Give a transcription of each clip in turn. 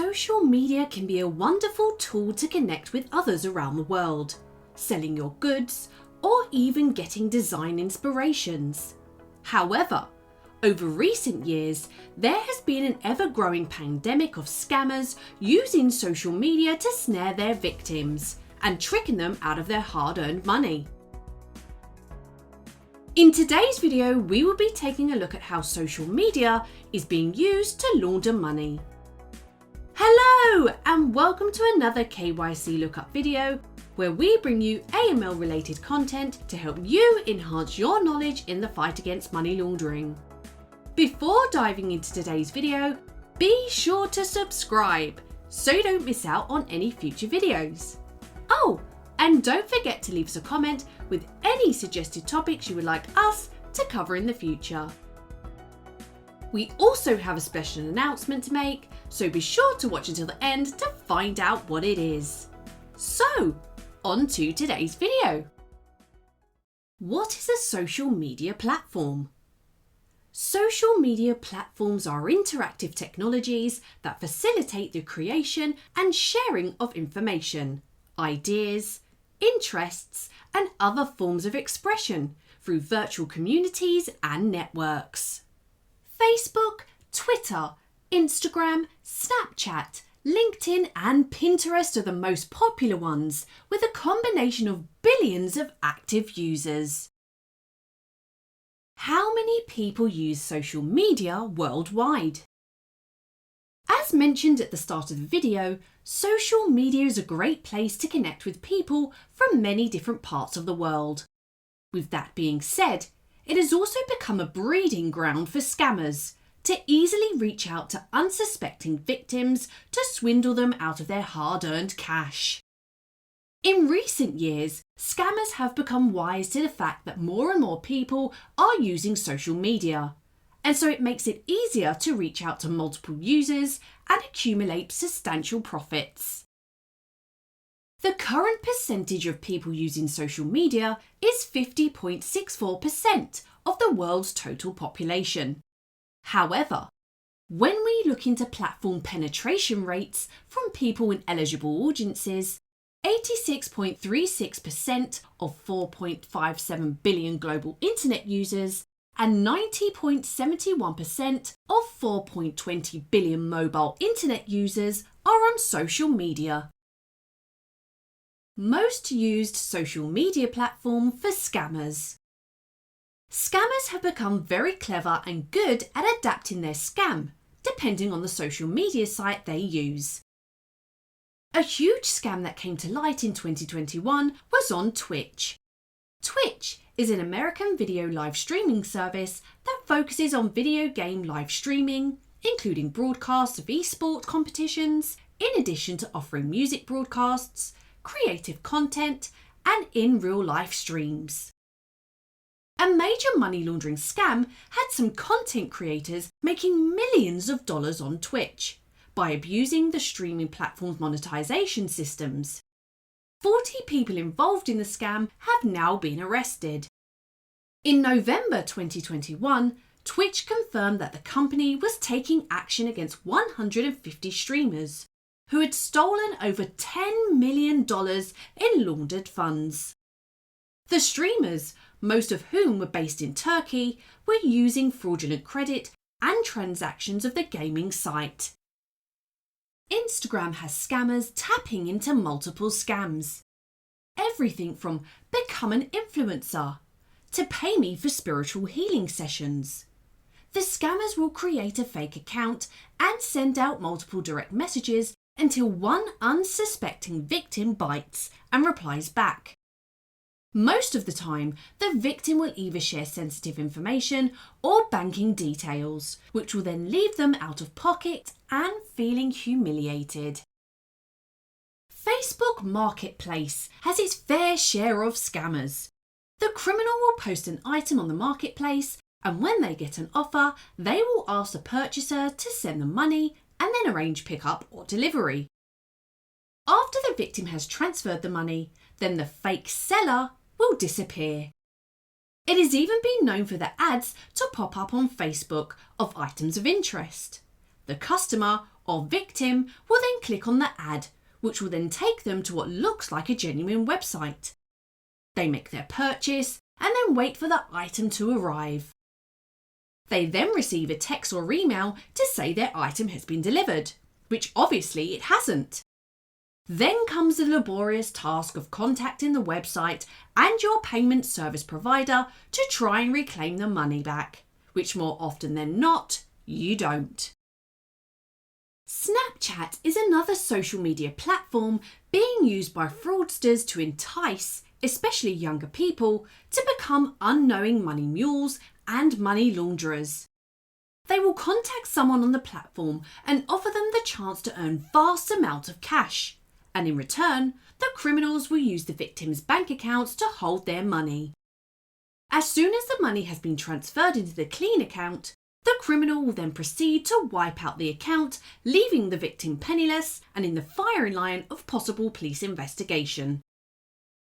Social media can be a wonderful tool to connect with others around the world, selling your goods, or even getting design inspirations. However, over recent years, there has been an ever-growing pandemic of scammers using social media to snare their victims and tricking them out of their hard-earned money. In today's video, we will be taking a look at how social media is being used to launder money. Hello, and welcome to another KYC Lookup video, where we bring you AML related content to help you enhance your knowledge in the fight against money laundering. Before diving into today's video, be sure to subscribe so you don't miss out on any future videos. Oh, and don't forget to leave us a comment with any suggested topics you would like us to cover in the future. We also have a special announcement to make, so be sure to watch until the end to find out what it is. So, on to today's video. What is a social media platform? Social media platforms are interactive technologies that facilitate the creation and sharing of information, ideas, interests, and other forms of expression through virtual communities and networks. Facebook, Twitter, Instagram, Snapchat, LinkedIn, and Pinterest are the most popular ones, with a combination of billions of active users. How many people use social media worldwide? As mentioned at the start of the video, social media is a great place to connect with people from many different parts of the world. With that being said, it has also become a breeding ground for scammers to easily reach out to unsuspecting victims to swindle them out of their hard-earned cash. In recent years, scammers have become wise to the fact that more and more people are using social media, and so it makes it easier to reach out to multiple users and accumulate substantial profits. The current percentage of people using social media is 50.64% of the world's total population. However, when we look into platform penetration rates from people in eligible audiences, 86.36% of 4.57 billion global internet users and 90.71% of 4.20 billion mobile internet users are on social media. Most used social media platform for scammers. Scammers have become very clever and good at adapting their scam, depending on the social media site they use. A huge scam that came to light in 2021 was on Twitch. Twitch is an American video live streaming service that focuses on video game live streaming, including broadcasts of eSport competitions, in addition to offering music broadcasts, creative content, and in real life streams. A major money laundering scam had some content creators making millions of dollars on Twitch by abusing the streaming platform's monetization systems. 40 people involved in the scam have now been arrested. In November 2021, Twitch confirmed that the company was taking action against 150 streamers who had stolen over $10 million in laundered funds. The streamers, most of whom were based in Turkey, were using fraudulent credit and transactions of the gaming site. Instagram has scammers tapping into multiple scams. Everything from become an influencer to pay me for spiritual healing sessions. The scammers will create a fake account and send out multiple direct messages until one unsuspecting victim bites and replies back. Most of the time, the victim will either share sensitive information or banking details, which will then leave them out of pocket and feeling humiliated. Facebook Marketplace has its fair share of scammers. The criminal will post an item on the marketplace, and when they get an offer, they will ask the purchaser to send them money and then arrange pickup or delivery. After the victim has transferred the money, then the fake seller will disappear. It has even been known for the ads to pop up on Facebook of items of interest. The customer or victim will then click on the ad, which will then take them to what looks like a genuine website. They make their purchase and then wait for the item to arrive. They then receive a text or email to say their item has been delivered, which obviously it hasn't. Then comes the laborious task of contacting the website and your payment service provider to try and reclaim the money back, which more often than not, you don't. Snapchat is another social media platform being used by fraudsters to entice, especially younger people, to become unknowing money mules and money launderers. They will contact someone on the platform and offer them the chance to earn vast amounts of cash, and in return, the criminals will use the victims' bank accounts to hold their money. As soon as the money has been transferred into the clean account, the criminal will then proceed to wipe out the account, leaving the victim penniless and in the firing line of possible police investigation.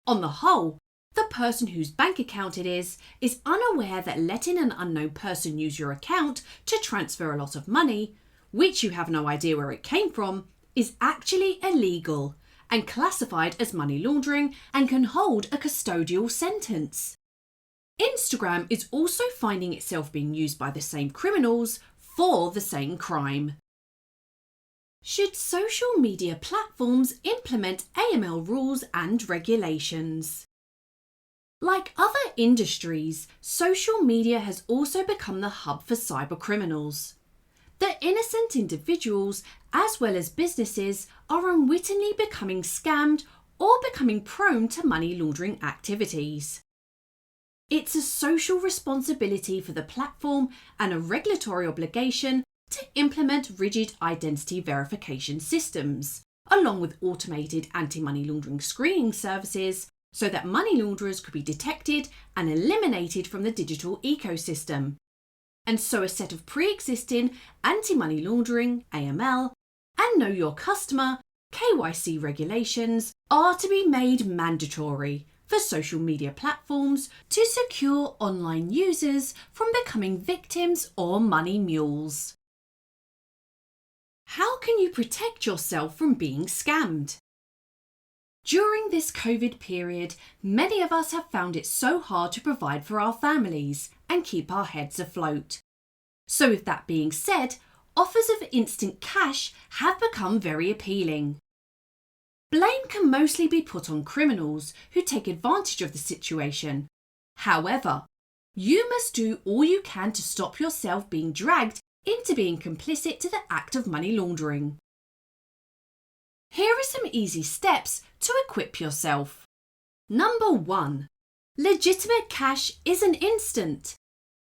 On the whole, the person whose bank account it is unaware that letting an unknown person use your account to transfer a lot of money, which you have no idea where it came from, is actually illegal and classified as money laundering and can hold a custodial sentence. Instagram is also finding itself being used by the same criminals for the same crime. Should social media platforms implement AML rules and regulations? Like other industries, social media has also become the hub for cybercriminals. The innocent individuals, as well as businesses, are unwittingly becoming scammed or becoming prone to money laundering activities. It's a social responsibility for the platform and a regulatory obligation to implement rigid identity verification systems, along with automated anti-money laundering screening services, so that money launderers could be detected and eliminated from the digital ecosystem. And so a set of pre-existing anti-money laundering, AML, and Know Your Customer, KYC regulations are to be made mandatory for social media platforms to secure online users from becoming victims or money mules. How can you protect yourself from being scammed? During this COVID period, many of us have found it so hard to provide for our families and keep our heads afloat. So with that being said, offers of instant cash have become very appealing. Blame can mostly be put on criminals who take advantage of the situation. However, you must do all you can to stop yourself being dragged into being complicit to the act of money laundering. Here are some easy steps to equip yourself. Number 1. Legitimate cash isn't instant.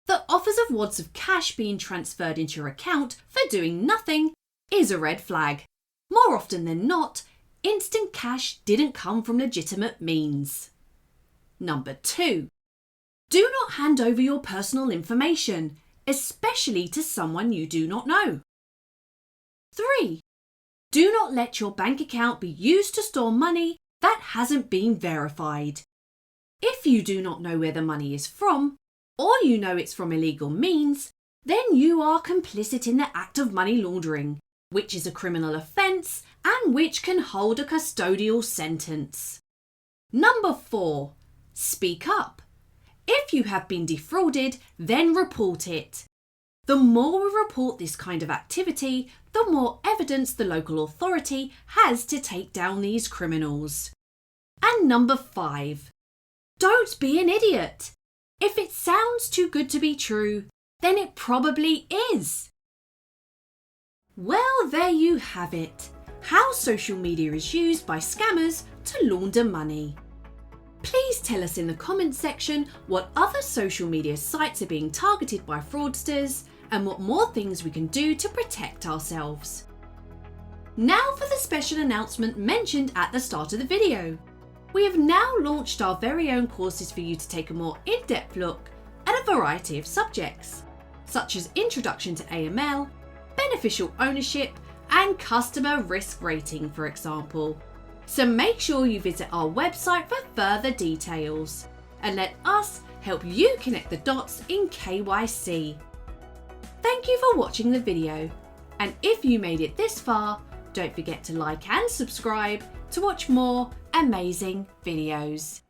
The offers of wads of cash being transferred into your account for doing nothing is a red flag. More often than not, instant cash didn't come from legitimate means. Number 2. Do not hand over your personal information, especially to someone you do not know. 3. Do not let your bank account be used to store money that hasn't been verified. If you do not know where the money is from, or you know it's from illegal means, then you are complicit in the act of money laundering, which is a criminal offence and which can hold a custodial sentence. Number 4. Speak up. If you have been defrauded, then report it. The more we report this kind of activity, the more evidence the local authority has to take down these criminals. And number 5. Don't be an idiot. If it sounds too good to be true, then it probably is. Well, there you have it. How social media is used by scammers to launder money. Please tell us in the comments section what other social media sites are being targeted by fraudsters and what more things we can do to protect ourselves. Now for the special announcement mentioned at the start of the video. We have now launched our very own courses for you to take a more in-depth look at a variety of subjects, such as Introduction to AML, Beneficial Ownership, and Customer Risk Rating, for example. So make sure you visit our website for further details, and let us help you connect the dots in KYC. Thank you for watching the video. And if you made it this far, don't forget to like and subscribe to watch more amazing videos.